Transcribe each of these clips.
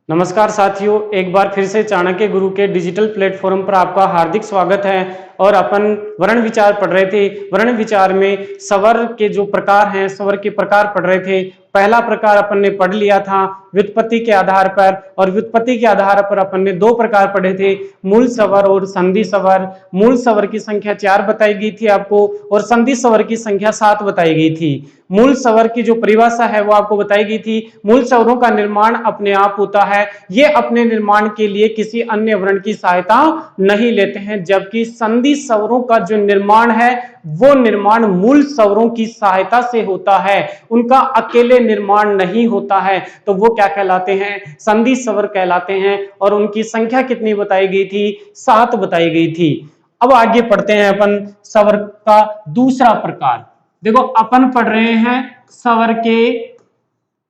नमस्कार साथियों, एक बार फिर से चाणक्य गुरु के डिजिटल प्लेटफॉर्म पर आपका हार्दिक स्वागत है। और अपन वर्ण विचार पढ़ रहे थे। वर्ण विचार में स्वर के जो प्रकार हैं, स्वर के प्रकार पढ़ रहे थे। पहला प्रकार अपन ने पढ़ लिया था व्युत्पत्ति के आधार पर, और व्युत्पत्ति के आधार पर अपन ने दो प्रकार पढ़े थे, मूल स्वर और संधि स्वर। मूल स्वर की संख्या 4 बताई गई थी आपको, और संधि स्वर की संख्या 7 बताई गई थी। मूल स्वर की जो परिभाषा है वो आपको बताई गई थी। मूल स्वरों का निर्माण अपने आप होता है, ये अपने निर्माण के लिए किसी अन्य वर्ण की सहायता नहीं लेते हैं, जबकि संधि स्वरों का जो निर्माण है वो निर्माण मूल स्वरों की सहायता से होता है, उनका अकेले निर्माण नहीं होता है। तो वो क्या कहलाते हैं? संधि स्वर कहलाते हैं। और उनकी संख्या कितनी बताई गई थी? 7 बताई गई थी। अब आगे पढ़ते हैं अपन स्वर का दूसरा प्रकार। देखो, अपन पढ़ रहे हैं स्वर के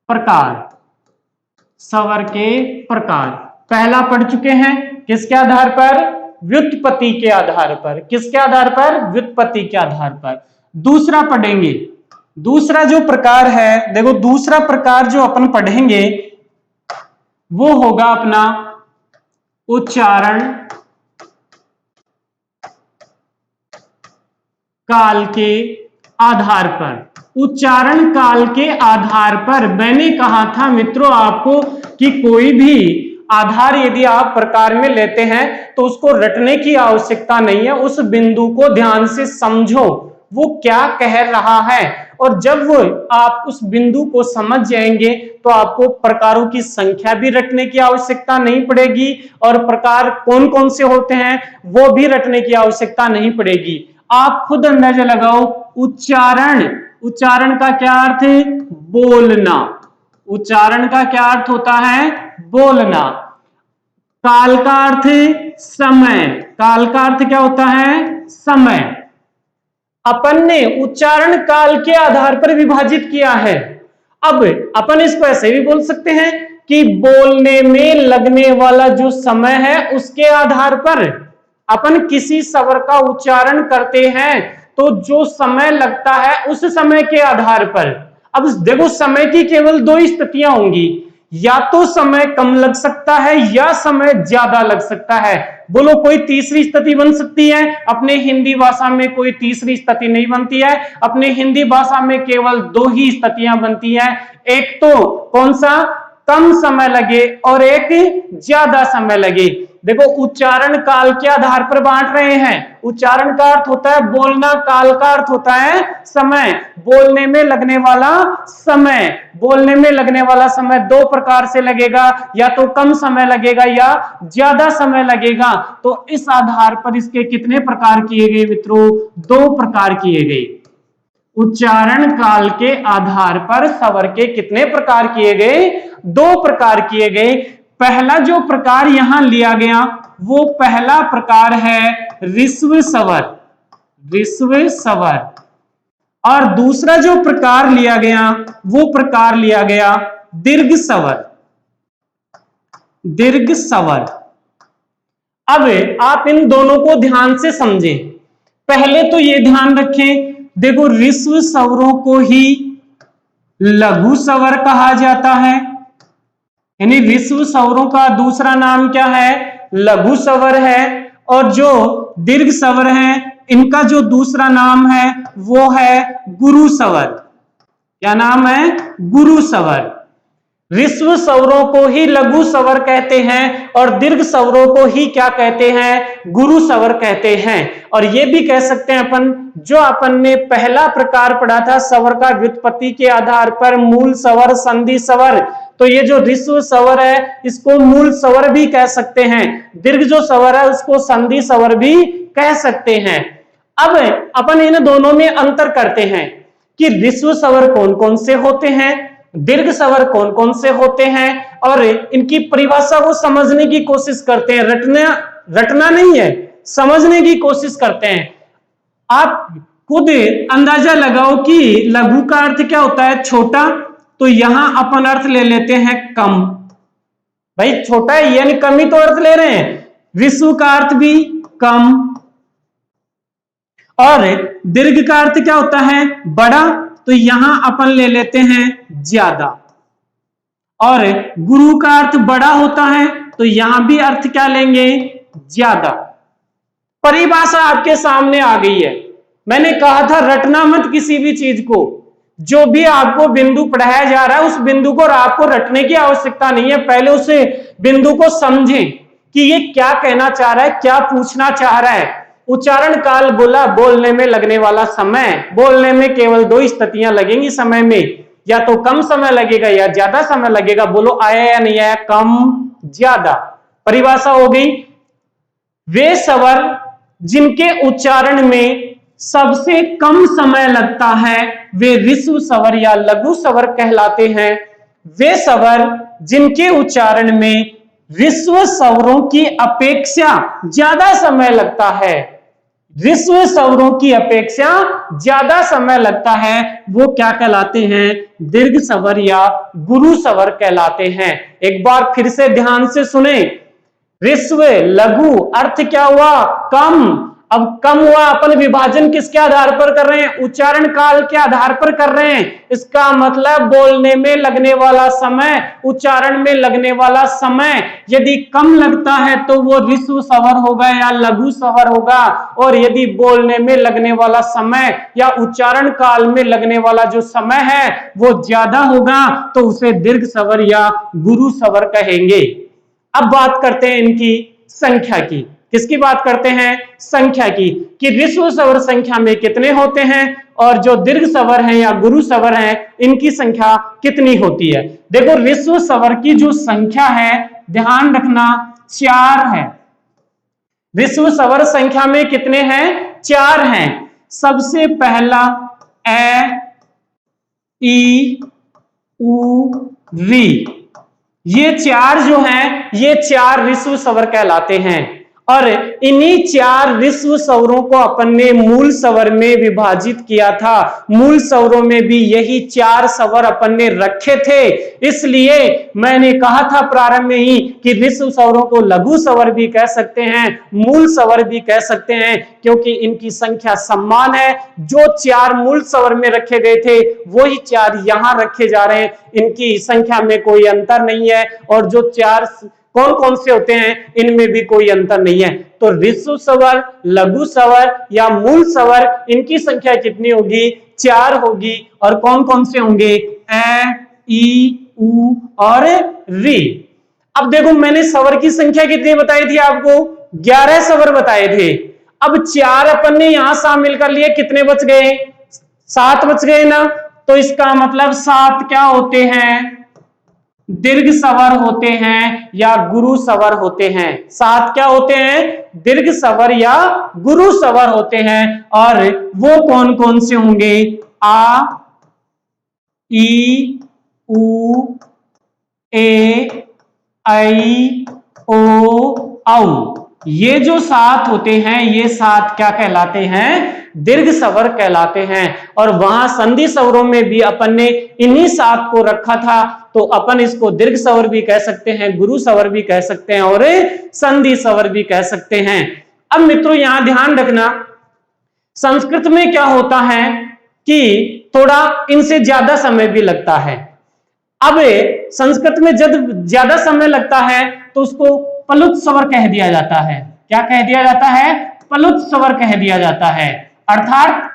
प्रकार। स्वर के प्रकार पहला पढ़ चुके हैं, किसके आधार पर? व्युत्पत्ति के आधार पर। किसके आधार पर? व्युत्पत्ति के आधार पर। दूसरा पढ़ेंगे। दूसरा जो प्रकार है, देखो दूसरा प्रकार जो अपन पढ़ेंगे वो होगा अपना उच्चारण काल के आधार पर। उच्चारण काल के आधार पर मैंने कहा था मित्रों आपको कि कोई भी आधार यदि आप प्रकार में लेते हैं तो उसको रटने की आवश्यकता नहीं है, उस बिंदु को ध्यान से समझो वो क्या कह रहा है। और जब वो आप उस बिंदु को समझ जाएंगे तो आपको प्रकारों की संख्या भी रटने की आवश्यकता नहीं पड़ेगी, और प्रकार कौन कौन से होते हैं वो भी रटने की आवश्यकता नहीं पड़ेगी। आप खुद अंदाजा लगाओ। उच्चारण, उच्चारण का क्या अर्थ है? बोलना। उच्चारण का क्या अर्थ होता है? बोलना। काल का अर्थ है समय। काल का अर्थ क्या होता है? समय। अपन ने उच्चारण काल के आधार पर विभाजित किया है। अब अपन इसको ऐसे भी बोल सकते हैं कि बोलने में लगने वाला जो समय है उसके आधार पर अपन किसी स्वर का उच्चारण करते हैं, तो जो समय लगता है उस समय के आधार पर। अब देखो, समय की केवल दो स्थितियां होंगी, या तो समय कम लग सकता है या समय ज्यादा लग सकता है। बोलो, कोई तीसरी स्थिति बन सकती है? अपने हिंदी भाषा में कोई तीसरी स्थिति नहीं बनती है। अपने हिंदी भाषा में केवल दो ही स्थितियां बनती है। एक तो कौन सा? कम समय लगे, और एक ज्यादा समय लगे। देखो, उच्चारण काल के आधार पर बांट रहे हैं। उच्चारण का अर्थ होता है बोलना, काल का अर्थ होता है समय। बोलने में लगने वाला समय, बोलने में लगने वाला समय दो प्रकार से लगेगा, या तो कम समय लगेगा या ज्यादा समय लगेगा। तो इस आधार पर इसके कितने प्रकार किए गए मित्रों? दो प्रकार किए गए। उच्चारण काल के आधार पर स्वर के कितने प्रकार किए गए? दो प्रकार किए गए। पहला जो प्रकार यहां लिया गया वो पहला प्रकार है ऋस्व स्वर। ऋस्व स्वर। और दूसरा जो प्रकार लिया गया वो प्रकार लिया गया दीर्घ स्वर। दीर्घ स्वर। अब आप इन दोनों को ध्यान से समझें। पहले तो ये ध्यान रखें, देखो ऋस्व स्वरों को ही लघु स्वर कहा जाता है, यानी ऋस्व स्वरों का दूसरा नाम क्या है? लघु स्वर है। और जो दीर्घ स्वर है इनका जो दूसरा नाम है वो है गुरु स्वर। क्या नाम है? गुरु स्वर। ऋस्व स्वरों को ही लघु स्वर कहते हैं, और दीर्घ स्वरों को ही क्या कहते हैं? गुरु स्वर कहते हैं। और ये भी कह सकते हैं अपन, जो अपन ने पहला प्रकार पढ़ा था स्वर का व्युत्पत्ति के आधार पर, मूल स्वर, संधि स्वर, तो ये जो ऋस्व स्वर है इसको मूल स्वर भी कह सकते हैं। दीर्घ जो स्वर है उसको संधि स्वर भी कह सकते हैं। अब अपन इन दोनों में अंतर करते हैं कि ऋस्व स्वर कौन कौन से होते हैं, दीर्घ स्वर कौन कौन से होते हैं, और इनकी परिभाषा को समझने की कोशिश करते हैं। रटना नहीं है, समझने की कोशिश करते हैं। आप खुद अंदाजा लगाओ कि लघु का अर्थ क्या होता है? छोटा। तो यहां अपन अर्थ ले लेते हैं कम। भाई छोटा है यानी कम ही तो अर्थ ले रहे हैं। ऋस्व का अर्थ भी कम। और दीर्घ का अर्थ क्या होता है? बड़ा। तो यहां अपन ले लेते हैं ज्यादा। और गुरु का अर्थ बड़ा होता है, तो यहां भी अर्थ क्या लेंगे, ज्यादा। परिभाषा आपके सामने आ गई है। मैंने कहा था रटना मत किसी भी चीज को, जो भी आपको बिंदु पढ़ाया जा रहा है उस बिंदु को आपको रटने की आवश्यकता नहीं है। पहले उसे बिंदु को समझें कि ये क्या कहना चाह रहा है, क्या पूछना चाह रहा है। उच्चारण काल बोला बोलने में लगने वाला समय, बोलने में केवल दो स्थितियां लगेंगी समय में, या तो कम समय लगेगा या ज्यादा समय लगेगा। बोलो आया या नहीं आया, कम ज्यादा। परिभाषा हो गई। वे स्वर जिनके उच्चारण में सबसे कम समय लगता है वे ऋस्व स्वर या लघु स्वर कहलाते हैं। वे स्वर जिनके उच्चारण में ऋस्व स्वरों की अपेक्षा ज्यादा समय लगता है, ऋस्व स्वरों की अपेक्षा ज्यादा समय लगता है, वो क्या कहलाते हैं, दीर्घ स्वर या गुरु स्वर कहलाते हैं। एक बार फिर से ध्यान से सुने। ऋस्व लघु अर्थ क्या हुआ, कम। अब कम हुआ, अपन विभाजन किसके आधार पर कर रहे हैं, उच्चारण काल के आधार पर कर रहे हैं। इसका मतलब बोलने में लगने वाला समय, उच्चारण में लगने वाला समय यदि कम लगता है तो वो ऋस्व स्वर होगा या लघु स्वर होगा, और यदि बोलने में लगने वाला समय या उच्चारण काल में लगने वाला जो समय है वो ज्यादा होगा तो उसे दीर्घ स्वर या गुरु स्वर कहेंगे। अब बात करते हैं इनकी संख्या की। किसकी बात करते हैं, संख्या की, कि ऋस्व स्वर संख्या में कितने होते हैं और जो दीर्घ स्वर हैं या गुरु स्वर हैं इनकी संख्या कितनी होती है। देखो ऋस्व स्वर की जो संख्या है, ध्यान रखना, 4 है। ऋस्व स्वर संख्या में कितने हैं, 4 हैं। सबसे पहला ए, ई, उ, री, ये 4 जो हैं ये 4 ऋस्व स्वर कहलाते हैं। और इन्हीं 4 ऋस्व स्वरों को अपन ने मूल स्वर में विभाजित किया था। मूल स्वरों में भी यही 4 स्वर अपन ने रखे थे। इसलिए मैंने कहा था प्रारंभ में ही कि ऋस्व स्वरों को लघु स्वर भी कह सकते हैं, मूल स्वर भी कह सकते हैं, क्योंकि इनकी संख्या समान है। जो 4 मूल स्वर में रखे गए थे वही 4 यहां रखे जा रहे हैं। इनकी संख्या में कोई अंतर नहीं है, और जो 4 कौन कौन से होते हैं इनमें भी कोई अंतर नहीं है। तो ऋस्व स्वर, लघु स्वर या मूल स्वर, इनकी संख्या कितनी होगी, 4 होगी। और कौन कौन से होंगे, ए, ई, उ और री। अब देखो मैंने स्वर की संख्या कितनी बताई थी आपको, 11 स्वर बताए थे। अब 4 अपन ने यहां शामिल कर लिए, कितने बच गए, 7 बच गए ना। तो इसका मतलब 7 क्या होते हैं, दीर्घ स्वर होते हैं या गुरु स्वर होते हैं। 7 क्या होते हैं, दीर्घ स्वर या गुरु स्वर होते हैं। और वो कौन कौन से होंगे, आ, ई, उ, ए, ऐ, ओ, औ। ये जो 7 होते हैं ये 7 क्या कहलाते हैं, दीर्घ स्वर कहलाते हैं। और वहां संधि स्वरों में भी अपन ने इन्हीं 7 को रखा था, तो अपन इसको दीर्घ स्वर भी कह सकते हैं, गुरु स्वर भी कह सकते हैं और संधि स्वर भी कह सकते हैं। अब मित्रों यहां ध्यान रखना, संस्कृत में क्या होता है कि थोड़ा इनसे ज्यादा समय भी लगता है। अब संस्कृत में जब ज्यादा समय लगता है तो उसको प्लुत स्वर कह दिया जाता है। क्या कह दिया जाता है, प्लुत स्वर कह दिया जाता है। अर्थात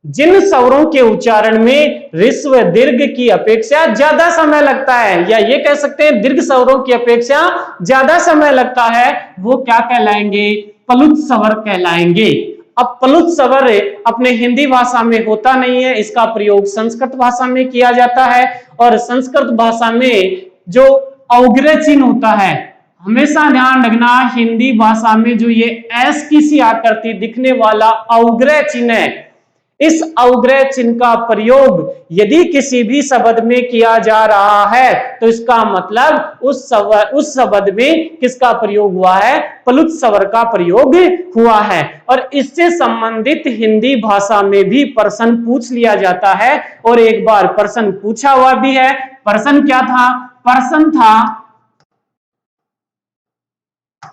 जिन स्वरों के उच्चारण में ऋस्व दीर्घ की अपेक्षा ज्यादा समय लगता है, या ये कह सकते हैं दीर्घ स्वरों की अपेक्षा ज्यादा समय लगता है, वो क्या कहलाएंगे, प्लुत स्वर कहलाएंगे। अब प्लुत स्वर अपने हिंदी भाषा में होता नहीं है, इसका प्रयोग संस्कृत भाषा में किया जाता है। और संस्कृत भाषा में जो अवग्रह चिन्ह होता है, हमेशा ध्यान रखना, हिंदी भाषा में जो ये एस की सी आकृति दिखने वाला अवग्रह चिन्ह है, इस अवग्रह चिन्ह का प्रयोग यदि किसी भी शब्द में किया जा रहा है तो इसका मतलब उस शब्द में किसका प्रयोग हुआ है, प्लुत स्वर का प्रयोग हुआ है। और इससे संबंधित हिंदी भाषा में भी प्रश्न पूछ लिया जाता है, और एक बार प्रश्न पूछा हुआ भी है। प्रश्न क्या था, प्रश्न था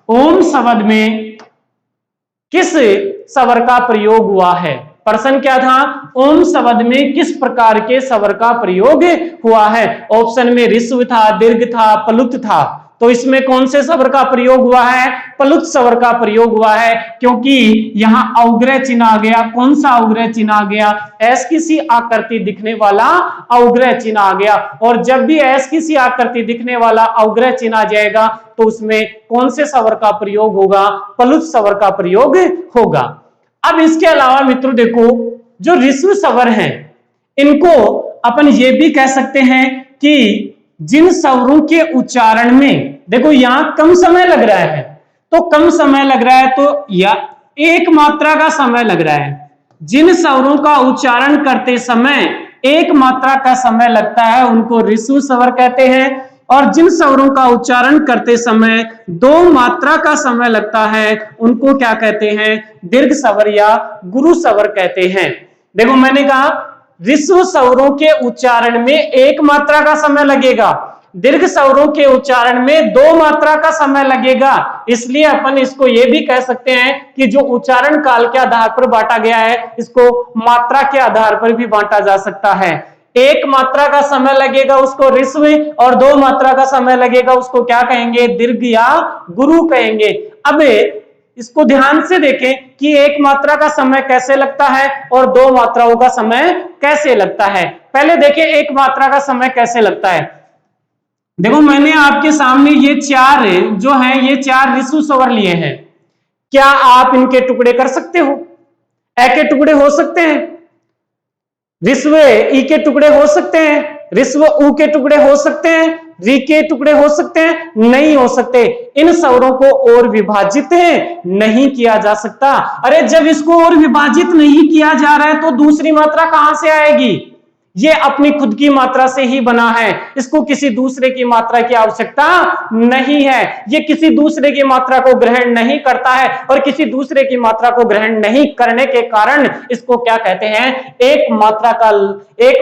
ओम शब्द में किस स्वर का प्रयोग हुआ है। प्रश्न क्या था, ओम शब्द में किस प्रकार के स्वर का प्रयोग हुआ है। ऑप्शन में ऋस्व था, दीर्घ था, प्लुत था। तो इसमें कौन से स्वर का प्रयोग हुआ है, प्लुत स्वर का प्रयोग हुआ है, क्योंकि यहां अवग्रह चिन्ह आ गया। कौन सा अवग्रह चिन्ह आ गया, ऐस किसी आकृति दिखने वाला अवग्रह चिन्ह आ गया। और जब भी ऐस किसी आकृति दिखने वाला अवग्रह चिन्ह आ जाएगा तो उसमें कौन से स्वर का प्रयोग होगा, प्लुत स्वर का प्रयोग होगा। अब इसके अलावा मित्रों देखो, जो ऋस्व स्वर हैं इनको अपन ये भी कह सकते हैं कि जिन स्वरों के उच्चारण में देखो यहां कम समय लग रहा है, तो कम समय लग रहा है तो या एक मात्रा का समय लग रहा है। जिन स्वरों का उच्चारण करते समय एक मात्रा का समय लगता है उनको ऋस्व स्वर कहते हैं, और जिन स्वरों का उच्चारण करते समय दो मात्रा का समय लगता है उनको क्या कहते हैं, दीर्घ स्वर या गुरु स्वर कहते हैं। देखो मैंने कहा ऋस्व स्वरों के उच्चारण में एक मात्रा का समय लगेगा, दीर्घ स्वरों के उच्चारण में दो मात्रा का समय लगेगा। इसलिए अपन इसको ये भी कह सकते हैं कि जो उच्चारण काल के आधार पर बांटा गया है इसको मात्रा के आधार पर भी बांटा जा सकता है। एक मात्रा का समय लगेगा उसको ऋस्व, और दो मात्रा का समय लगेगा उसको क्या कहेंगे, दीर्घ या गुरु कहेंगे। अब इसको ध्यान से देखें कि एक मात्रा का समय कैसे लगता है और दो मात्राओं का समय कैसे लगता है। पहले देखें एक मात्रा का समय कैसे लगता है। देखो मैंने आपके सामने ये चार जो है ये चार ऋस्व स्वर लिए हैं, क्या आप इनके टुकड़े कर सकते हो, ए के टुकड़े हो सकते हैं, ऋस्व ई के टुकड़े हो सकते हैं, ऋस्व उ के टुकड़े हो सकते हैं, री के टुकड़े हो सकते हैं, नहीं हो सकते। इन स्वरों को और विभाजित नहीं किया जा सकता। अरे जब इसको और विभाजित नहीं किया जा रहा है तो दूसरी मात्रा कहां से आएगी, ये अपनी खुद की मात्रा से ही बना है, इसको किसी दूसरे की मात्रा की आवश्यकता नहीं है। ये किसी दूसरे की मात्रा को ग्रहण नहीं करता है, और किसी दूसरे की मात्रा को ग्रहण नहीं करने के कारण इसको क्या कहते हैं, एक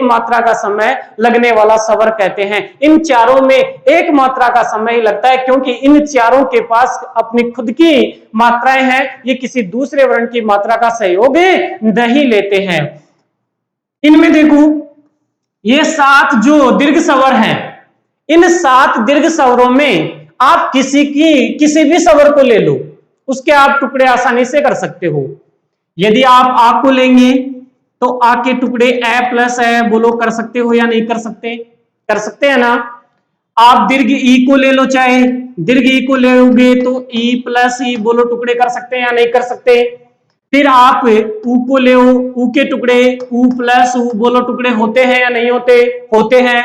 मात्रा का समय लगने वाला स्वर कहते हैं। इन चारों में एक मात्रा का समय लगता है क्योंकि इन चारों के पास अपनी खुद की मात्राएं हैं, ये किसी दूसरे वर्ण की मात्रा का सहयोग नहीं लेते हैं। इनमें देखो ये 7 जो दीर्घ स्वर हैं, इन 7 दीर्घ स्वरों में आप किसी भी स्वर को ले लो, उसके आप टुकड़े आसानी से कर सकते हो। यदि आप आ को लेंगे तो आ के टुकड़े ए प्लस ए बोलो कर सकते हो या नहीं कर सकते, कर सकते हैं ना। आप दीर्घ ई को ले लो, चाहे दीर्घ ई को लोगे तो ई प्लस ई बोलो टुकड़े कर सकते हैं या नहीं कर सकते। फिर आप ऊ को ले, ऊ के टुकड़े ऊ प्लस ऊ बोलो टुकड़े होते हैं या नहीं होते, होते हैं।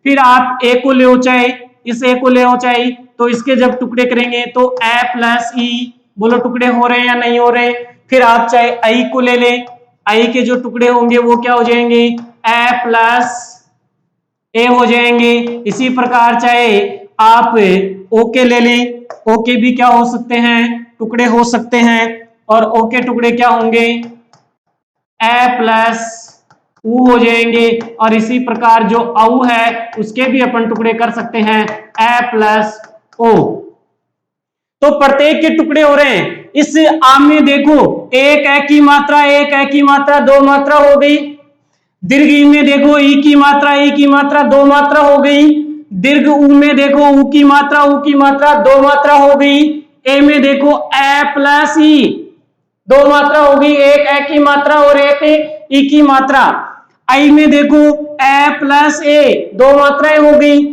फिर आप ए को ले, चाहे इस ए को ले चाहे तो इसके जब टुकड़े करेंगे तो ए प्लस ई बोलो टुकड़े हो रहे हैं या नहीं हो रहे। फिर आप चाहे आई को ले लें, आई के जो टुकड़े होंगे वो क्या हो जाएंगे, ए प्लस ए हो जाएंगे। इसी प्रकार चाहे आप ओ के ले लें, ओ के भी क्या हो सकते हैं, टुकड़े हो सकते हैं, और ओ के टुकड़े क्या होंगे, ए प्लस ऊ हो जाएंगे। और इसी प्रकार जो औ है उसके भी अपन टुकड़े कर सकते हैं, ए प्लस ओ। तो प्रत्येक के टुकड़े हो रहे हैं। इस आम में देखो एक ए की मात्रा, एक ए की मात्रा, दो मात्रा हो गई। दीर्घ ई में देखो ई की मात्रा, दो मात्रा हो गई। दीर्घ ऊ में देखो ऊ की मात्रा, दो मात्रा हो गई। ए में देखो ए प्लस ई, दो मात्रा हो गई, एक ए की मात्रा और एक ई की मात्रा। आई में देखो ए प्लस ए, दो मात्राएं हो गई।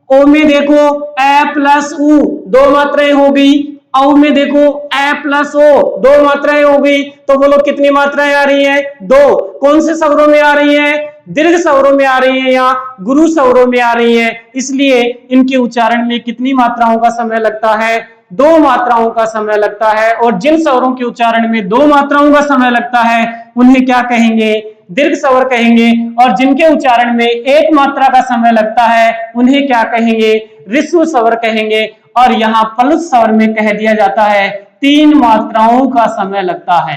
ओ में देखो ए प्लस ऊ, दो मात्राएं हो गई। औ में देखो ए प्लस ओ, दो मात्राएं हो गई। तो बोलो कितनी मात्राएं आ रही हैं, दो। कौन से स्वरों में आ रही हैं, दीर्घ स्वरों में आ रही है या गुरु स्वरों में आ रही है। इसलिए इनके उच्चारण में कितनी मात्राओं का समय लगता है, दो मात्राओं का समय लगता है। और जिन स्वरों के उच्चारण में दो मात्राओं का समय लगता है उन्हें क्या कहेंगे, दीर्घ स्वर कहेंगे। और जिनके उच्चारण में एक मात्रा का समय लगता है उन्हें क्या कहेंगे, ऋस्व स्वर कहेंगे। और यहाँ प्लुत स्वर में कह दिया जाता है 3 मात्राओं का समय लगता है।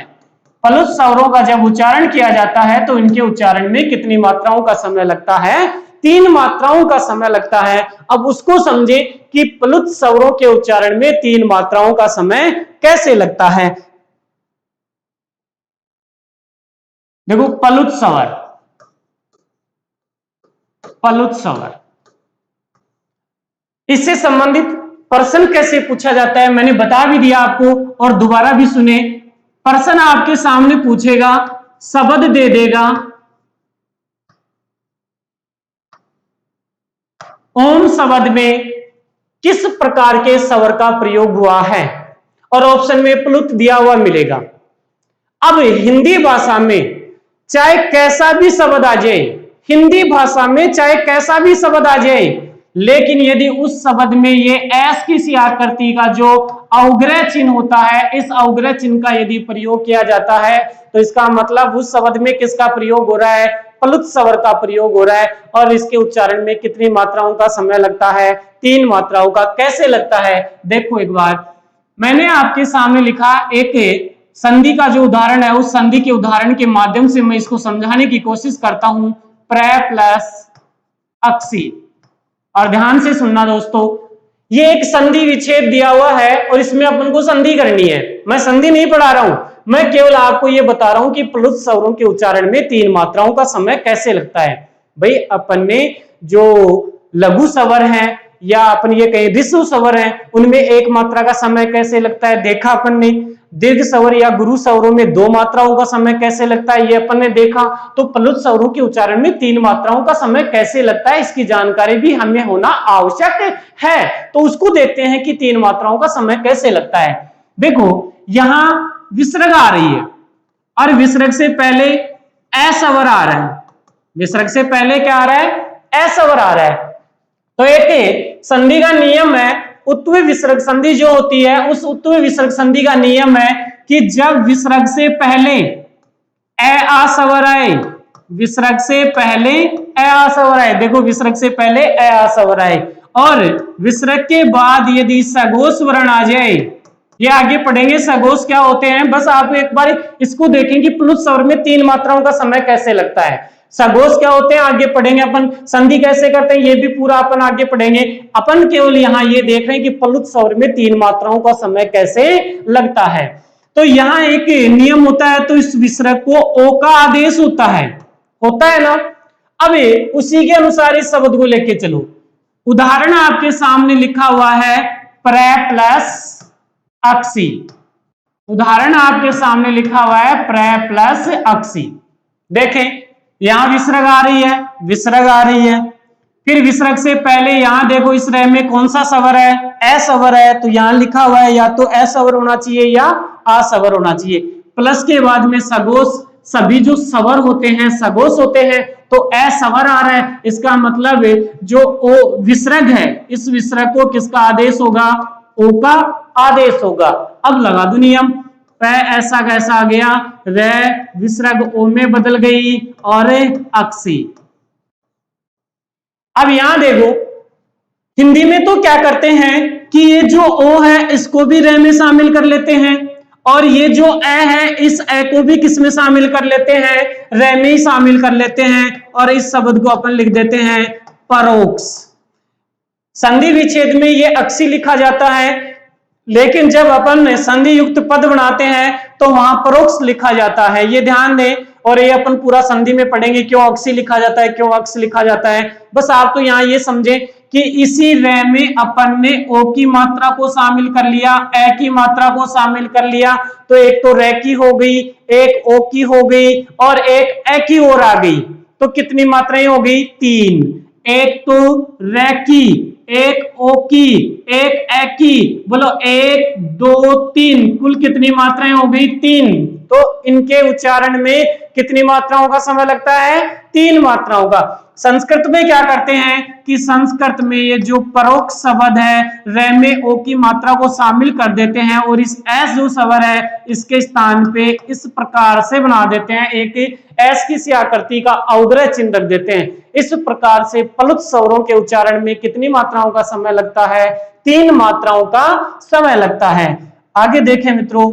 प्लुत स्वरों का जब उच्चारण किया जाता है तो इनके उच्चारण में कितनी मात्राओं का समय लगता है, 3 मात्राओं का समय लगता है। अब उसको समझे कि प्लुत स्वरों के उच्चारण में 3 मात्राओं का समय कैसे लगता है। देखो पलुत स्वर, पलुत स्वर, इससे संबंधित प्रश्न कैसे पूछा जाता है मैंने बता भी दिया आपको, और दोबारा भी सुने। प्रश्न आपके सामने पूछेगा, शब्द दे देगा, ओम शब्द में किस प्रकार के स्वर का प्रयोग हुआ है, और ऑप्शन में प्लुत दिया हुआ मिलेगा। अब हिंदी भाषा में चाहे कैसा भी शब्द आ जाए, हिंदी भाषा में चाहे कैसा भी शब्द आ जाए, लेकिन यदि उस शब्द में ये एस की सी आकृति का जो अवग्रह चिन्ह होता है, इस अवग्रह चिन्ह का यदि प्रयोग किया जाता है, तो इसका मतलब उस शब्द में किसका प्रयोग हो रहा है, प्लुत स्वर का प्रयोग हो रहा है। और इसके उच्चारण में कितनी मात्राओं का समय लगता है, 3 मात्राओं का। कैसे लगता है देखो एक बार, मैंने आपके सामने लिखा एक संधि का जो उदाहरण है, उस संधि के उदाहरण के माध्यम से मैं इसको समझाने की कोशिश करता हूं। प्र प्लस अक्सी, और ध्यान से सुनना दोस्तों, ये एक संधि विच्छेद दिया हुआ है और इसमें अपन को संधि करनी है। मैं संधि नहीं पढ़ा रहा हूं, मैं केवल आपको ये बता रहा हूं कि प्लुत स्वरों के उच्चारण में 3 मात्राओं का समय कैसे लगता है। भाई अपन ने जो लघु स्वर है या अपन ये कहें ऋस्व स्वर है, उनमें 1 मात्रा का समय कैसे लगता है देखा अपन ने। दीर्घ स्वर या गुरु स्वरों में 2 मात्राओं का समय कैसे लगता है, ये अपन ने देखा। तो प्लुत स्वरों के उच्चारण में 3 मात्राओं का समय कैसे लगता है, इसकी जानकारी भी हमें होना आवश्यक है। तो उसको देखते हैं कि 3 मात्राओं का समय कैसे लगता है। देखो यहां विसर्ग आ रही है, और विसर्ग से पहले ए स्वर आ रहा है। विसर्ग से पहले क्या आ रहा है, ए स्वर आ रहा है। तो एक संधि का नियम है, उत्व विसर्ग संधि जो होती है, उस उत्व विसर्ग संधि का नियम है कि जब विसर्ग से पहले ए आ स्वर आए, विसर्ग से पहले ए आ स्वर आए, देखो विसर्ग से पहले ए आ स्वर आए, और विसर्ग के बाद यदि सघोष वर्ण आ जाए, ये आगे पढ़ेंगे सघोष क्या होते हैं, बस आप एक बार इसको देखें कि प्लुत स्वर में 3 मात्राओं का समय कैसे लगता है। सघोष क्या होते हैं आगे पढ़ेंगे, अपन संधि कैसे करते हैं ये भी पूरा अपन आगे पढ़ेंगे। अपन केवल यहाँ ये देख रहे हैं कि प्लुत स्वर में 3 मात्राओं का समय कैसे लगता है। तो यहाँ एक नियम होता है, तो इस विसर्ग को ओ का आदेश होता है ना। अब उसी के अनुसार इस शब्द को लेके चलो। उदाहरण आपके सामने लिखा हुआ है प्र प्लस अक्सी, उदाहरण आपके सामने लिखा हुआ है प्र प्लस अक्सी। देखें यहां विसर्ग आ रही है, विसर्ग आ रही है, फिर विसर्ग से पहले यहां देखो इस रह में कौन सा स्वर है, ए स्वर है, तो यहां लिखा हुआ है या तो ए स्वर होना चाहिए या आ स्वर होना चाहिए। प्लस के बाद में सघोष, सभी जो स्वर होते हैं सघोष होते हैं, तो ए स्वर आ रहा है, इसका मतलब जो ओ विसर्ग है, इस विसर्ग को किसका आदेश होगा, ओ का आदेश होगा। अब लगा दो नियम, पै ऐसा कैसा आ गया, रे विसर्ग ओ में बदल गई और अक्सी। अब यहां देखो हिंदी में तो क्या करते हैं कि ये जो ओ है इसको भी रे में शामिल कर लेते हैं, और ये जो ए है इस ए को भी किस में शामिल कर लेते हैं, रे में ही शामिल कर लेते हैं, और इस शब्द को अपन लिख देते हैं परोक्ष। संधि विच्छेद में ये अक्सी लिखा जाता है, लेकिन जब अपन संधि युक्त पद बनाते हैं तो वहां परोक्ष लिखा जाता है, ये ध्यान दें। और ये अपन पूरा संधि में पढ़ेंगे क्यों अक्सी लिखा जाता है, क्यों अक्स लिखा जाता है। बस आप तो यहाँ ये समझे कि इसी रे में अपन ने ओ की मात्रा को शामिल कर लिया, ए की मात्रा को शामिल कर लिया, तो एक तो रे की हो गई, एक ओ की हो गई, और एक ए की और आ गई, तो कितनी मात्राएं हो गई, 3। एक तो रे की, एक ओ की, एक ए की, बोलो 1 2 3, कुल कितनी मात्राएं हो गई, 3। तो इनके उच्चारण में कितनी मात्राओं का समय लगता है, 3 मात्राओं का। संस्कृत में क्या करते हैं कि संस्कृत में ये जो परोक्ष शब्द है रे में ओ की मात्रा को शामिल कर देते हैं, और इस एस जो स्वर है इसके स्थान पे इस प्रकार से बना देते हैं, एक एस की सी आकृति का अवग्रह चिन्ह रख देते हैं। इस प्रकार से प्लुत स्वरों के उच्चारण में कितनी मात्राओं का समय लगता है, 3 मात्राओं का समय लगता है। आगे देखें मित्रों,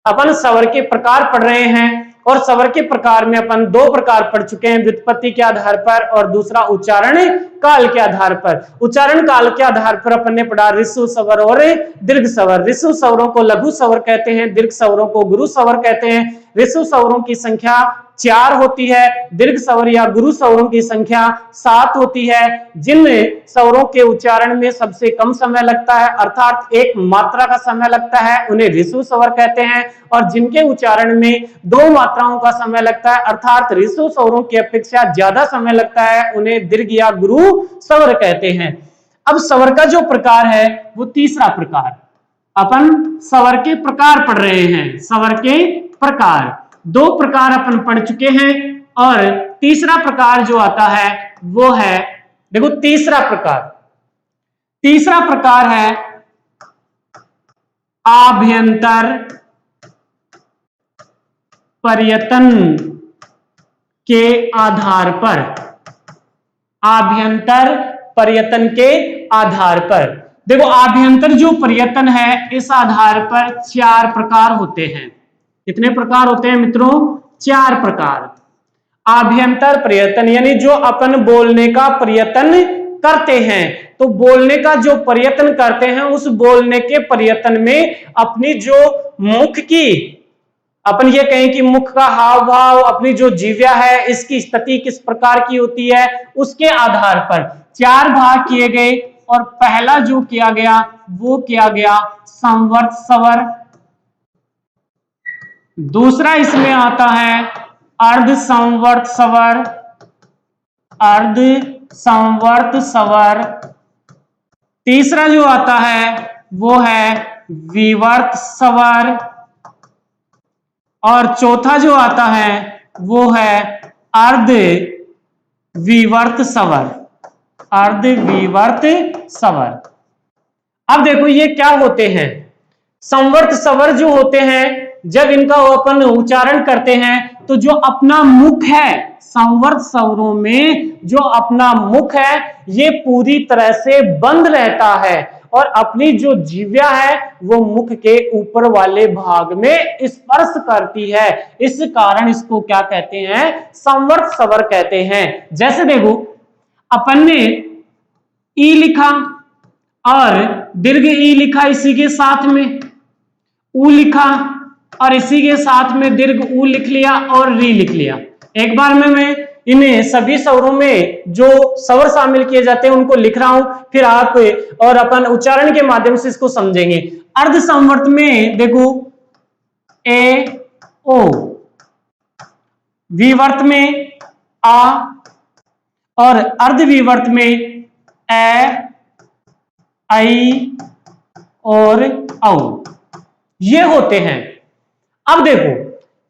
अपन स्वर के प्रकार पढ़ रहे हैं, और स्वर के प्रकार में अपन 2 प्रकार पढ़ चुके हैं, व्युत्पत्ति के आधार पर और दूसरा उच्चारण काल के आधार पर। उच्चारण काल के आधार पर अपन ने पढ़ा ऋस्व स्वर और दीर्घ स्वर। ऋस्व स्वरों को लघु स्वर कहते हैं, दीर्घ स्वरों को गुरु स्वर कहते हैं। ऋसु स्वरों की संख्या 4 होती है, दीर्घ स्वर या गुरु स्वरों की संख्या 7 होती है। जिन स्वरों के उच्चारण में सबसे कम समय लगता है अर्थात एक मात्रा का समय लगता है उन्हें ऋसु स्वर कहते हैं, और जिनके उच्चारण में 2 मात्राओं का समय लगता है अर्थात ऋसु स्वरों की अपेक्षा ज्यादा समय लगता है उन्हें दीर्घ या गुरु स्वर कहते हैं। अब स्वर का जो प्रकार है वो तीसरा प्रकार, अपन स्वर के प्रकार पढ़ रहे हैं। स्वर के प्रकार 2 प्रकार अपन पढ़ चुके हैं, और तीसरा प्रकार जो आता है वो है, देखो तीसरा प्रकार है आभ्यंतर पर्यतन के आधार पर। आभ्यंतर पर्यतन के आधार पर, देखो आभ्यंतर जो पर्यतन है इस आधार पर 4 प्रकार होते हैं। कितने प्रकार होते हैं मित्रों? 4 प्रकार। आभ्यंतर पर्यतन यानी जो अपन बोलने का प्रयत्न करते हैं, तो बोलने का जो प्रयत्न करते हैं उस बोलने के प्रयत्न में अपनी जो मुख की, अपन ये कहें कि मुख का हाव भाव, अपनी जो जीव्या है इसकी स्थिति किस प्रकार की होती है, उसके आधार पर 4 भाग किए गए। और पहला जो किया गया वो किया गया संवर्त स्वर। दूसरा इसमें आता है अर्ध संवर्त स्वर, अर्ध संवर्त स्वर। तीसरा जो आता है वो है विवर्त स्वर, और चौथा जो आता है वो है अर्ध विवर्त स्वर, अर्ध विवर्त स्वर। अब देखो ये क्या होते हैं, संवर्त स्वर जो होते हैं जब इनका अपन उच्चारण करते हैं तो जो अपना मुख है, संवर्त स्वरों में जो अपना मुख है ये पूरी तरह से बंद रहता है, और अपनी जो जीव्या है वो मुख के ऊपर वाले भाग में स्पर्श करती है। इस कारण इसको क्या कहते हैं? संवर्त स्वर कहते हैं। जैसे देखो अपन ने ई लिखा और दीर्घ ई लिखा, इसी के साथ में ऊ लिखा और इसी के साथ में दीर्घ ऊ लिख लिया और री लिख लिया। एक बार में मैं इन्हें सभी स्वरों में जो स्वर शामिल किए जाते हैं उनको लिख रहा हूं, फिर आप और अपन उच्चारण के माध्यम से इसको समझेंगे। अर्ध संवर्त में देखो ए ओ, विवर्त में आ, और अर्ध विवर्त में ए आई और औ, ये होते हैं। अब देखो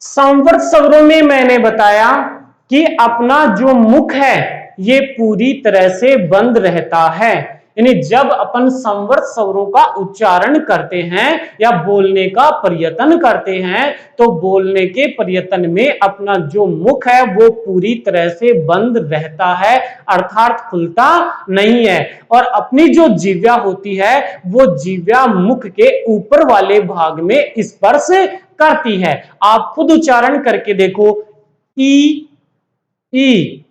संवर्त स्वरों में मैंने बताया कि अपना जो मुख है ये पूरी तरह से बंद रहता है, यानी जब अपन संवर्त स्वरों का उच्चारण करते हैं या बोलने का प्रयत्न करते हैं तो बोलने के प्रयत्न में अपना जो मुख है वो पूरी तरह से बंद रहता है, अर्थात खुलता नहीं है, और अपनी जो जीव्या होती है वो जीव्या मुख के ऊपर वाले भाग में स्पर्श करती है। आप खुद उच्चारण करके देखो, ई ई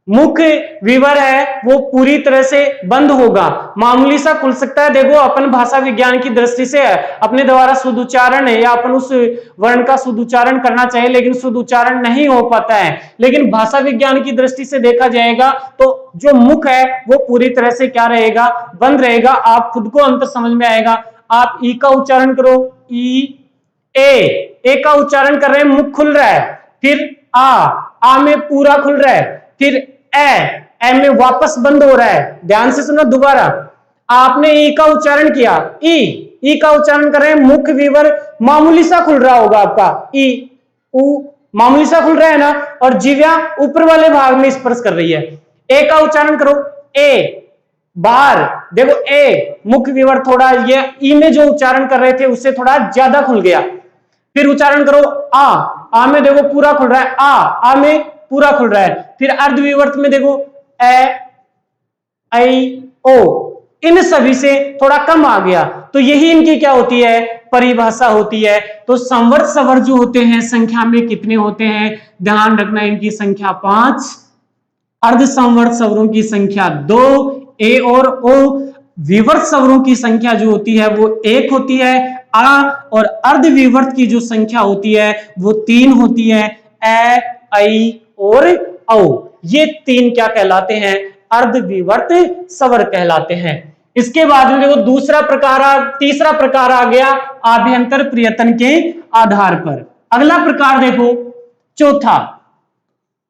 मुख विवर है वो पूरी तरह से बंद होगा, मामूली सा खुल सकता है। देखो अपन भाषा विज्ञान की दृष्टि से अपने द्वारा शुद्ध उच्चारण है या अपन उस वर्ण का शुद्ध उच्चारण करना चाहिए लेकिन शुद्ध उच्चारण नहीं हो पाता है, लेकिन भाषा विज्ञान की दृष्टि से देखा जाएगा तो जो मुख है वो पूरी तरह से क्या रहेगा? बंद रहेगा। आप खुद को अंतर समझ में आएगा। आप ई का उच्चारण करो, ई ए का उच्चारण कर रहे हैं, मुख खुल रहा है, फिर आ में पूरा खुल रहा है, फिर ए में वापस बंद हो रहा है। ध्यान से सुनो दोबारा, आपने ई का उच्चारण किया, ई का उच्चारण कर रहे हैं, मुख विवर मामूली सा खुल रहा होगा आपका, ई उ मामूली सा खुल रहा है ना, और जीव्या ऊपर वाले भाग में स्पर्श कर रही है। ए का उच्चारण करो, ए बाहर देखो, ए मुख विवर थोड़ा ये ई में जो उच्चारण कर रहे थे उससे थोड़ा ज्यादा खुल गया। फिर उच्चारण करो आ में देखो पूरा खुल रहा है, आ में पूरा खुल रहा है। फिर अर्धविवर्त में देखो ए आई ओ, इन सभी से थोड़ा कम आ गया, तो यही इनकी क्या होती है? परिभाषा होती है। तो संवर्त स्वर जो होते हैं संख्या में कितने होते हैं? ध्यान रखना, इनकी संख्या 5, अर्ध संवर्त स्वरों की संख्या 2, ए और ओ। विवर्त स्वरों की संख्या जो होती है वो 1 होती है, और अर्धविवर्त की जो संख्या होती है वो 3 होती है, ए, ऐ और औ। ये 3 क्या कहलाते हैं? अर्धविवर्त स्वर कहलाते हैं। इसके बाद में देखो तीसरा प्रकार आ गया आभ्यंतर प्रयत्न के आधार पर। अगला प्रकार देखो चौथा,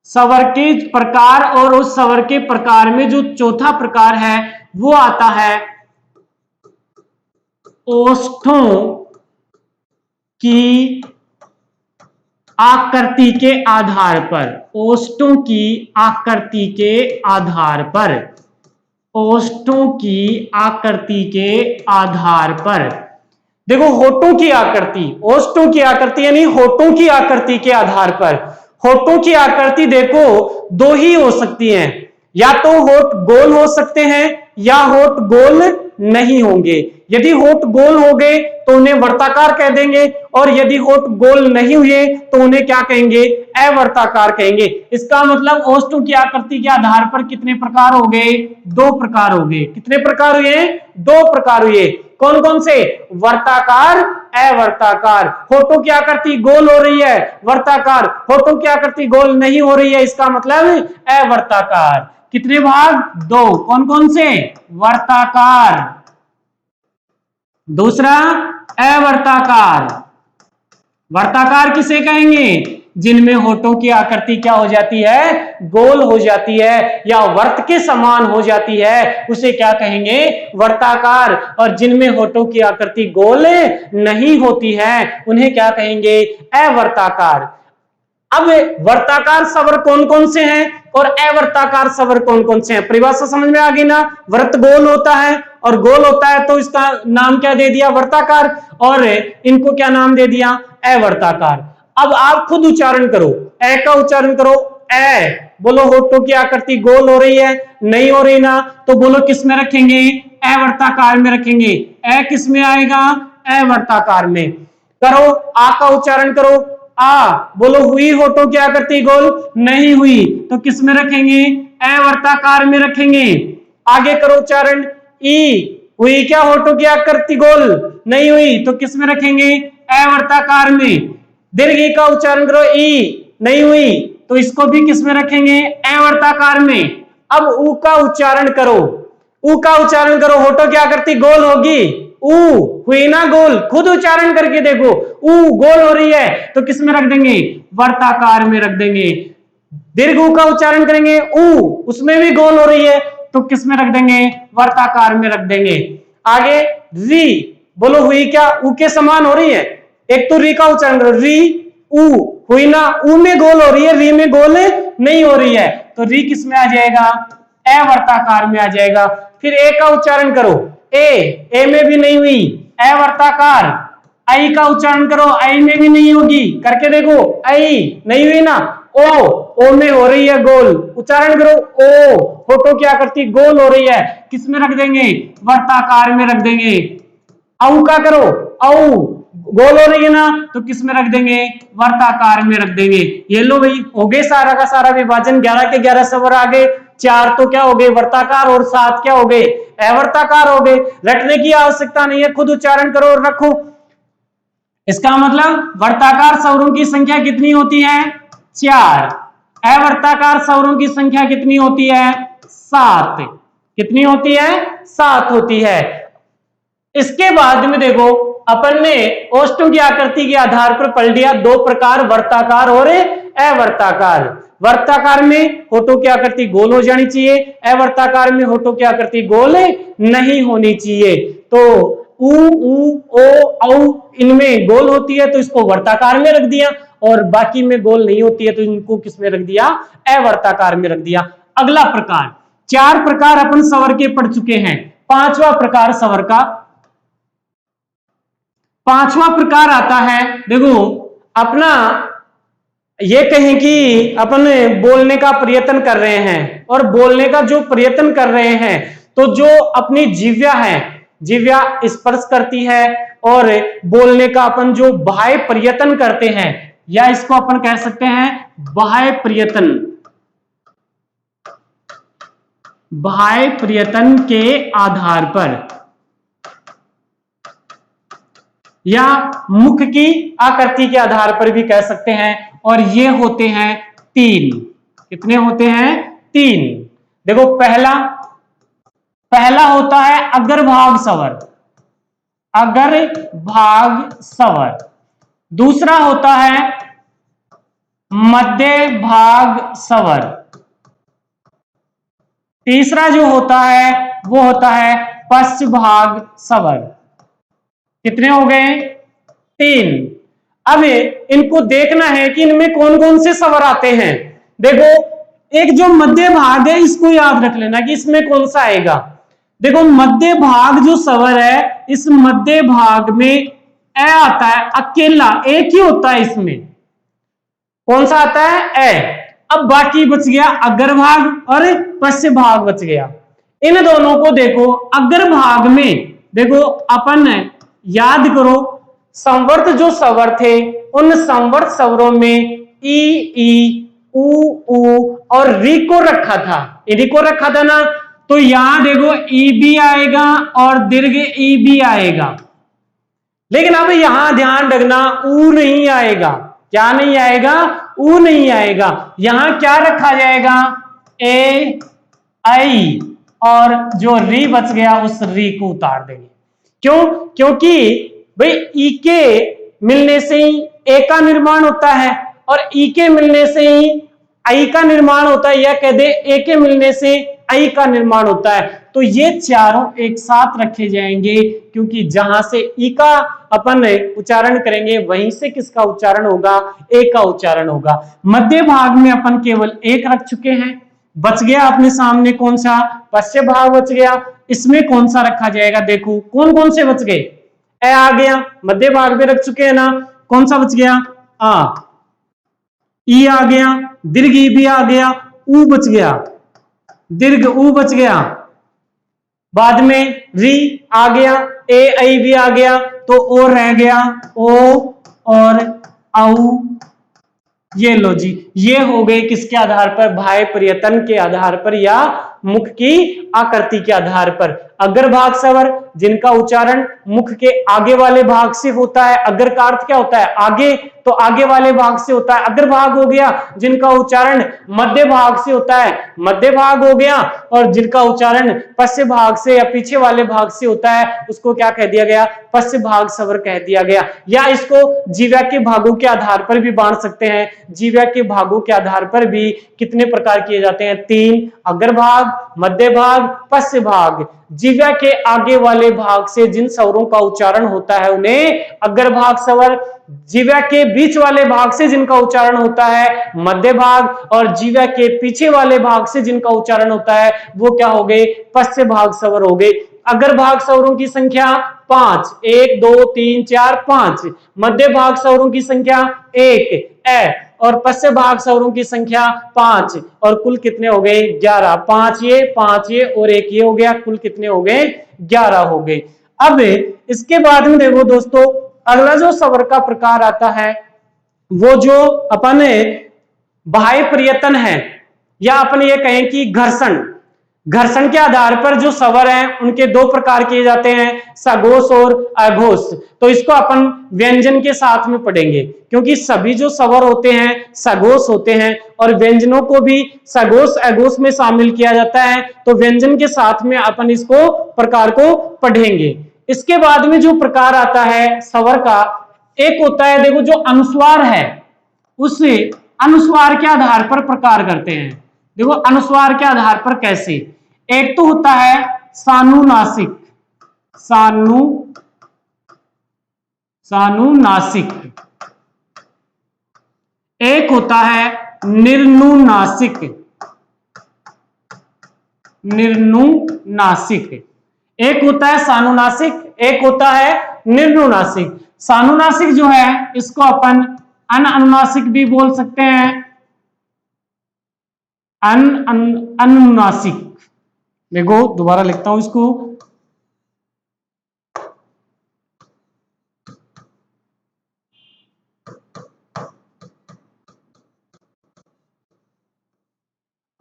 स्वर के प्रकार, और उस स्वर के प्रकार में जो चौथा प्रकार है वो आता है ओष्ठों की आकृति के आधार पर। ओष्ठों की आकृति के आधार पर, ओष्ठों की आकृति के आधार पर। देखो होठों की आकृति, ओष्ठों की आकृति यानी होठों की आकृति के आधार पर। होठों की आकृति देखो दो ही हो सकती हैं, या तो होठ गोल हो सकते हैं या होठ गोल नहीं होंगे। यदि होठ गोल हो गए तो उन्हें वर्ताकार कह देंगे, और यदि होठ गोल नहीं हुए तो उन्हें क्या कहेंगे? अवर्ताकार कहेंगे। इसका मतलब ओष्ठों की आकृति के आधार पर कितने प्रकार हो गए? 2 प्रकार हो गए। कितने प्रकार हुए? 2 प्रकार हुए। कौन कौन से? वर्ताकार, अवर्ताकार। होठों की आकृति गोल हो रही है, वर्ताकार। होठों की आकृति गोल नहीं हो रही है, इसका मतलब अवर्ताकार। कितने भाग? 2। कौन कौन से? वर्ताकार, दूसरा अवर्ताकार। वर्ताकार किसे कहेंगे? जिनमें होठों की आकृति क्या हो जाती है? गोल हो जाती है या वर्त के समान हो जाती है, उसे क्या कहेंगे? वर्ताकार। और जिनमें होठों की आकृति गोल नहीं होती है उन्हें क्या कहेंगे? अवर्ताकार। अब वर्ताकार स्वर कौन कौन से हैं और अवर्ताकार स्वर कौन कौन से हैं? परिभाषा समझ में आ गई ना? वृत्त गोल होता है, और गोल होता है तो इसका नाम क्या दे दिया? वर्ताकार। और इनको क्या नाम दे दिया? अवर्ताकार। अब आप खुद उच्चारण करो, ए का उच्चारण करो। ए बोलो, होठों की आकृति गोल हो रही है? नहीं हो रही ना? तो बोलो किस में रखेंगे? अवर्ताकार में रखेंगे। ए किस में आएगा? अवर्ताकार में। करो, आ का उच्चारण करो। आ बोलो, हुई होठों की आकृति गोल? नहीं हुई, तो किस में रखेंगे? अवर्ताकार में रखेंगे। आगे करो उच्चारण। ई हुई क्या होठों की आकृति गोल? नहीं हुई, तो किस में रखेंगे? अवर्ताकार में। दीर्घ ई का उच्चारण करो। ई नहीं हुई, तो इसको भी किस में रखेंगे? अवर्ताकार में। अब ऊ का उच्चारण करो। ऊ का उच्चारण करो, होठों की आकृति गोल होगी? ऊ हुई ना गोल? खुद उच्चारण करके देखो, ऊ गोल हो रही है तो किस में रख देंगे? वर्ताकार में रख देंगे। दीर्घ ऊ का उच्चारण करेंगे, ऊ उसमें भी गोल हो रही है तो किस में रख देंगे? वर्ताकार में रख देंगे। आगे री बोलो, हुई क्या ऊ के समान हो रही है? एक तो री का उच्चारण करो, री ऊ हुई ना? ऊ में गोल हो रही है, री में गोल नहीं हो रही है, तो री किस में आ जाएगा? अवर्ताकार में आ जाएगा। फिर ए का उच्चारण करो। ए में भी नहीं हुई, अवर्ताकार। आई का उच्चारण करो, आई में भी नहीं होगी, करके देखो। आई नहीं हुई ना? ओ में हो रही है गोल, उच्चारण करो। ओ होठों की आकृति गोल हो रही है, किस में रख देंगे? वर्ताकार में रख देंगे। औ का करो, औ गोल हो रही है ना, तो किस में रख देंगे? वर्ताकार में रख देंगे। ये लो भाई, हो गए सारा का सारा विभाजन। 11 के 11 स्वर आ गए। 4 तो क्या हो गए? वर्ताकार, और 7 क्या हो गए? अवर्ताकार हो गए। रटने की आवश्यकता नहीं है, खुद उच्चारण करो और रखो। इसका मतलब वर्ताकार स्वरों की संख्या कितनी होती है? 4। अवर्ताकार स्वरों की संख्या कितनी होती है? 7। कितनी होती है? 7 होती है। इसके बाद में देखो, अपन ने ओष्ठों की आकृति के आधार पर पढ़ लिया 2 प्रकार, वर्ताकार और अवर्ताकार। वर्ताकार में होठों की आकृति गोल हो जानी चाहिए, अवर्ताकार में होठों की आकृति गोल नहीं होनी चाहिए। तो ऊ, ओ, औ इनमें गोल होती है तो इसको वर्ताकार में रख दिया, और बाकी में गोल नहीं होती है तो इनको किस में रख दिया? अवर्ताकार में रख दिया। अगला प्रकार, 4 प्रकार अपन स्वर के पढ़ चुके हैं। 5वां प्रकार स्वर का, 5वां प्रकार आता है, देखो अपना ये कहें कि अपन बोलने का प्रयत्न कर रहे हैं, और बोलने का जो प्रयत्न कर रहे हैं तो जो अपनी जिह्वा है, जिह्वा स्पर्श करती है, और बोलने का अपन जो बाह्य प्रयत्न करते हैं, या इसको अपन कह सकते हैं बाह्य प्रयत्न। बाह्य प्रयत्न के आधार पर, या मुख की आकृति के आधार पर भी कह सकते हैं। और ये होते हैं तीन। कितने होते हैं? तीन। देखो पहला होता है अग्रभाग स्वर, अग्रभाग स्वर। दूसरा होता है मध्य भाग स्वर। तीसरा जो होता है वो होता है पश्चभाग स्वर। कितने हो गए? तीन। अब इनको देखना है कि इनमें कौन कौन से स्वर आते हैं। देखो एक जो मध्य भाग है इसको याद रख लेना कि इसमें कौन सा आएगा। देखो मध्य भाग जो स्वर है, इस मध्य भाग में ए आता है, अकेला एक ही होता है इसमें। कौन सा आता है? ए। अब बाकी बच गया अग्रभाग और पश्च भाग बच गया। इन दोनों को देखो, अग्रभाग में देखो अपन याद करो संवर्त जो स्वर थे, उन संवर्त स्वरों में ई उ और री को रखा था। री को रखा था ना, तो यहां देखो ई भी आएगा और दीर्घ ई भी आएगा। लेकिन अब यहां ध्यान रखना ऊ नहीं आएगा। क्या नहीं आएगा? ऊ नहीं आएगा। यहां क्या रखा जाएगा? ए आई, और जो री बच गया उस री को उतार देंगे। क्यों? क्योंकि भाई ई के मिलने से ही ए का निर्माण होता है और ई के मिलने से ही आई का निर्माण होता है, या कह दे ए के मिलने से आई का निर्माण होता है। तो ये चारों एक साथ रखे जाएंगे, क्योंकि जहां से ई का अपन उच्चारण करेंगे वहीं से किसका उच्चारण होगा? ए का उच्चारण होगा। मध्य भाग में अपन केवल एक रख चुके हैं। बच गया अपने सामने कौन सा? पश्चिम भाग बच गया। इसमें कौन सा रखा जाएगा? देखो कौन कौन से बच गए? ए आ गया, मध्य भाग में रख चुके हैं ना। कौन सा बच गया? आ। ई आ गया, दीर्घ ई भी आ गया, ऊ बच गया, दीर्घ ऊ बच गया। बाद में री आ गया, ए आई भी आ गया, तो ओ रह गया, ओ और औ। ये लो जी, ये हो गए किसके आधार पर? भाय प्रयत्न के आधार पर या मुख की आकृति के आधार पर। अग्रभाग स्वर जिनका उच्चारण मुख के आगे वाले भाग से होता है। अग्र का अर्थ क्या होता है? आगे, तो आगे वाले भाग से होता है अग्रभाग हो गया। जिनका उच्चारण मध्य भाग से होता है मध्य भाग हो गया। और जिनका उच्चारण पश्चिम भाग से या पीछे वाले भाग से होता है उसको क्या कह दिया गया? पश्चिम भाग स्वर कह दिया गया। या इसको जीवा के भागों के आधार पर भी बांट सकते हैं। जीवा के भागों के आधार पर भी कितने प्रकार किए जाते हैं? तीन। अग्रभाग, मध्य भाग, पश्चिम भाग। जीवा के आगे वाले भाग से जिन स्वरों का उच्चारण होता है उन्हें अग्रभाग स्वर। जीवा के बीच वाले भाग से जिनका उच्चारण होता है मध्य भाग, और जीवा के पीछे वाले भाग से जिनका उच्चारण होता है वो क्या हो गए? पश्चिम भाग स्वर हो गए। अग्रभाग स्वरों की संख्या 5, 1 2 3 4 5। मध्य भाग स्वरों की संख्या 1 ए, और पश्चिम भाग स्वरों की संख्या 5। और कुल कितने हो गए? 11। 5 ये और एक ये हो गया, कुल कितने हो गए? 11 हो गए। अब इसके बाद में देखो दोस्तों, अगला जो स्वर का प्रकार आता है वो जो अपन बाह्य प्रयत्न है, या अपन ये कहें कि घर्षण। घर्षण के आधार पर जो स्वर हैं उनके दो प्रकार किए जाते हैं, सघोष और अघोष। तो इसको अपन व्यंजन के साथ में पढ़ेंगे, क्योंकि सभी जो स्वर होते हैं सघोष होते हैं और व्यंजनों को भी सघोष अघोष में शामिल किया जाता है। तो व्यंजन के साथ में अपन इसको प्रकार को पढ़ेंगे। इसके बाद में जो प्रकार आता है स्वर का, एक होता है देखो जो अनुस्वार है, उस अनुस्वार के आधार पर प्रकार करते हैं। देखो अनुस्वार के आधार पर कैसे? एक तो होता है सानुनासिक, सानुनासिक। एक होता है निर्नुनासिक, निर्नुनासिक। एक होता है सानुनासिक, एक होता है निर्नुनासिक। सानुनासिक जो है इसको अपन अनुनासिक भी बोल सकते हैं, अनुनासिक। देखो दोबारा लिखता हूं इसको,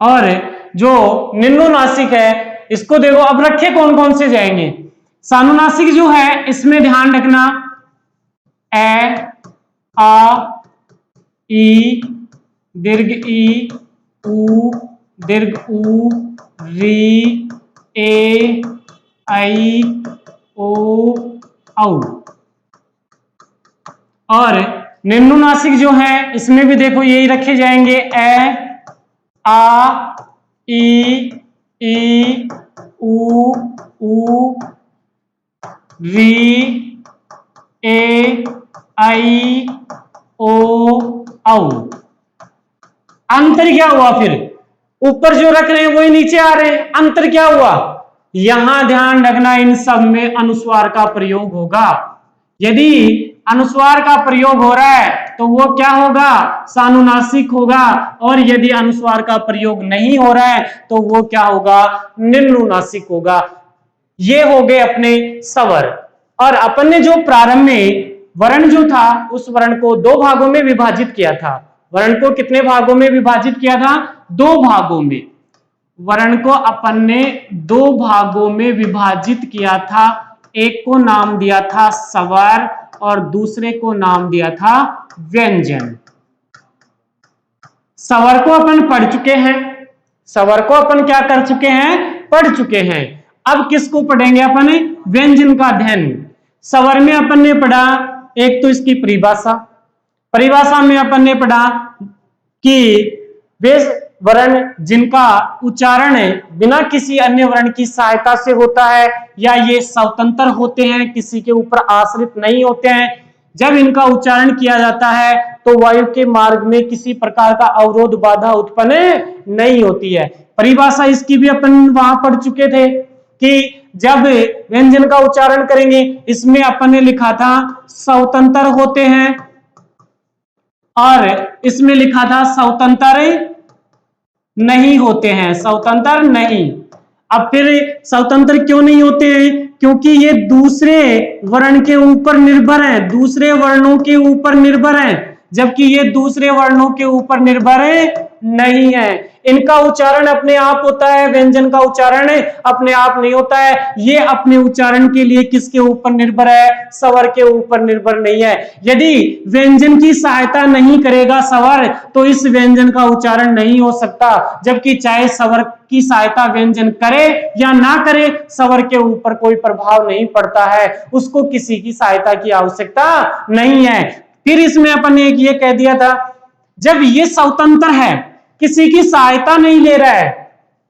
और जो निम्नोनासिक है इसको देखो। अब रखे कौन कौन से जाएंगे? सानुनासिक जो है इसमें ध्यान रखना ए, आ, ई, दीर्घ ई, ऊ, दीर्घ ऊ, री, ए, आई, ओ, औ। और निम्नुनासिक जो है इसमें भी देखो यही रखे जाएंगे, ए, आ, ई, ऊ, री, ए, आई, ओ, औ। अंतर क्या हुआ? फिर ऊपर जो रख रहे हैं वही नीचे आ रहे हैं, अंतर क्या हुआ? यहां ध्यान रखना, इन सब में अनुस्वार का प्रयोग होगा। यदि अनुस्वार का प्रयोग हो रहा है तो वो क्या होगा? सानुनासिक होगा। और यदि अनुस्वार का प्रयोग नहीं हो रहा है तो वो क्या होगा? निम्नुनासिक होगा। ये हो गए अपने स्वर। और अपन ने जो प्रारंभ में वर्ण जो था उस वर्ण को दो भागों में विभाजित किया था। वर्ण को कितने भागों में विभाजित किया था? दो भागों में। वर्ण को अपन ने दो भागों में विभाजित किया था। एक को नाम दिया था स्वर और दूसरे को नाम दिया था व्यंजन। स्वर को अपन पढ़ चुके हैं, स्वर को अपन क्या कर चुके हैं? पढ़ चुके हैं। अब किसको पढ़ेंगे अपन? व्यंजन का अध्ययन। स्वर में अपन ने पढ़ा एक तो इसकी परिभाषा, परिभाषा में अपन ने पढ़ा कि वे वर्ण जिनका उच्चारण बिना किसी अन्य वर्ण की सहायता से होता है या ये स्वतंत्र होते हैं, किसी के ऊपर आश्रित नहीं होते हैं। जब इनका उच्चारण किया जाता है तो वायु के मार्ग में किसी प्रकार का अवरोध बाधा उत्पन्न नहीं होती है। परिभाषा इसकी भी अपन वहां पढ़ चुके थे कि जब व्यंजन का उच्चारण करेंगे इसमें अपन ने लिखा था स्वतंत्र होते हैं और इसमें लिखा था स्वतंत्र नहीं होते हैं, स्वतंत्र नहीं। अब फिर स्वतंत्र क्यों नहीं होते हैं? क्योंकि ये दूसरे वर्ण के ऊपर निर्भर है, दूसरे वर्णों के ऊपर निर्भर है, जबकि ये दूसरे वर्णों के ऊपर निर्भर नहीं है। इनका उच्चारण अपने आप होता है, व्यंजन का उच्चारण अपने आप नहीं होता है। ये अपने उच्चारण के लिए किसके ऊपर निर्भर है? स्वर के ऊपर निर्भर नहीं है। यदि व्यंजन की सहायता नहीं करेगा स्वर तो इस व्यंजन का उच्चारण नहीं हो सकता। जबकि चाहे स्वर की सहायता व्यंजन करे या ना करे, स्वर के ऊपर कोई प्रभाव नहीं पड़ता है, उसको किसी की सहायता की आवश्यकता नहीं है। फिर इसमें अपन ने ये कह दिया था जब ये स्वतंत्र है, किसी की सहायता नहीं ले रहा है,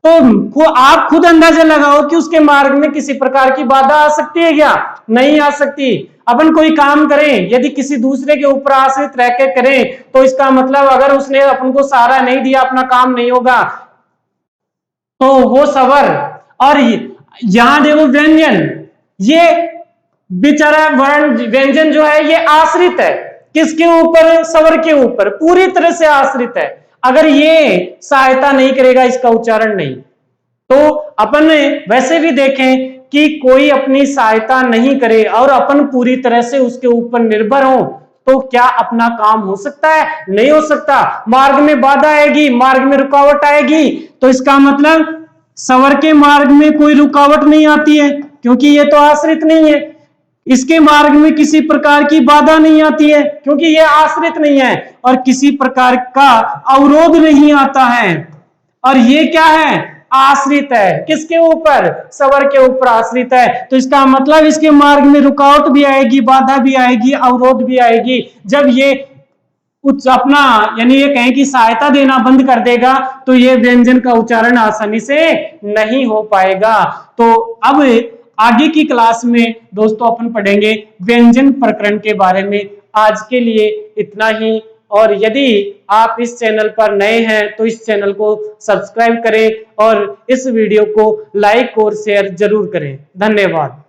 तो आप खुद अंदाजा लगाओ कि उसके मार्ग में किसी प्रकार की बाधा आ सकती है क्या? नहीं आ सकती। अपन कोई काम करें यदि किसी दूसरे के ऊपर आश्रित रह के करें तो इसका मतलब अगर उसने अपन को सहारा नहीं दिया अपना काम नहीं होगा। तो वो स्वर और यहां देखो व्यंजन, ये बेचारा वर्ण व्यंजन जो है ये आश्रित है किसके ऊपर? स्वर के ऊपर, पूरी तरह से आश्रित है। अगर ये सहायता नहीं करेगा इसका उच्चारण नहीं। तो अपन वैसे भी देखें कि कोई अपनी सहायता नहीं करे और अपन पूरी तरह से उसके ऊपर निर्भर हो तो क्या अपना काम हो सकता है? नहीं हो सकता। मार्ग में बाधा आएगी, मार्ग में रुकावट आएगी, तो इसका मतलब स्वर के मार्ग में कोई रुकावट नहीं आती है क्योंकि ये तो आश्रित नहीं है। इसके मार्ग में किसी प्रकार की बाधा नहीं आती है क्योंकि यह आश्रित नहीं है, और किसी प्रकार का अवरोध नहीं आता है। और ये क्या है? आश्रित है। किसके ऊपर? स्वर के ऊपर आश्रित है। तो इसका मतलब इसके मार्ग में रुकावट भी आएगी, बाधा भी आएगी, अवरोध भी आएगी। जब ये अपना यानी ये कहें कि सहायता देना बंद कर देगा तो ये व्यंजन का उच्चारण आसानी से नहीं हो पाएगा। तो अब आगे की क्लास में दोस्तों अपन पढ़ेंगे व्यंजन प्रकरण के बारे में। आज के लिए इतना ही, और यदि आप इस चैनल पर नए हैं तो इस चैनल को सब्सक्राइब करें और इस वीडियो को लाइक और शेयर जरूर करें। धन्यवाद।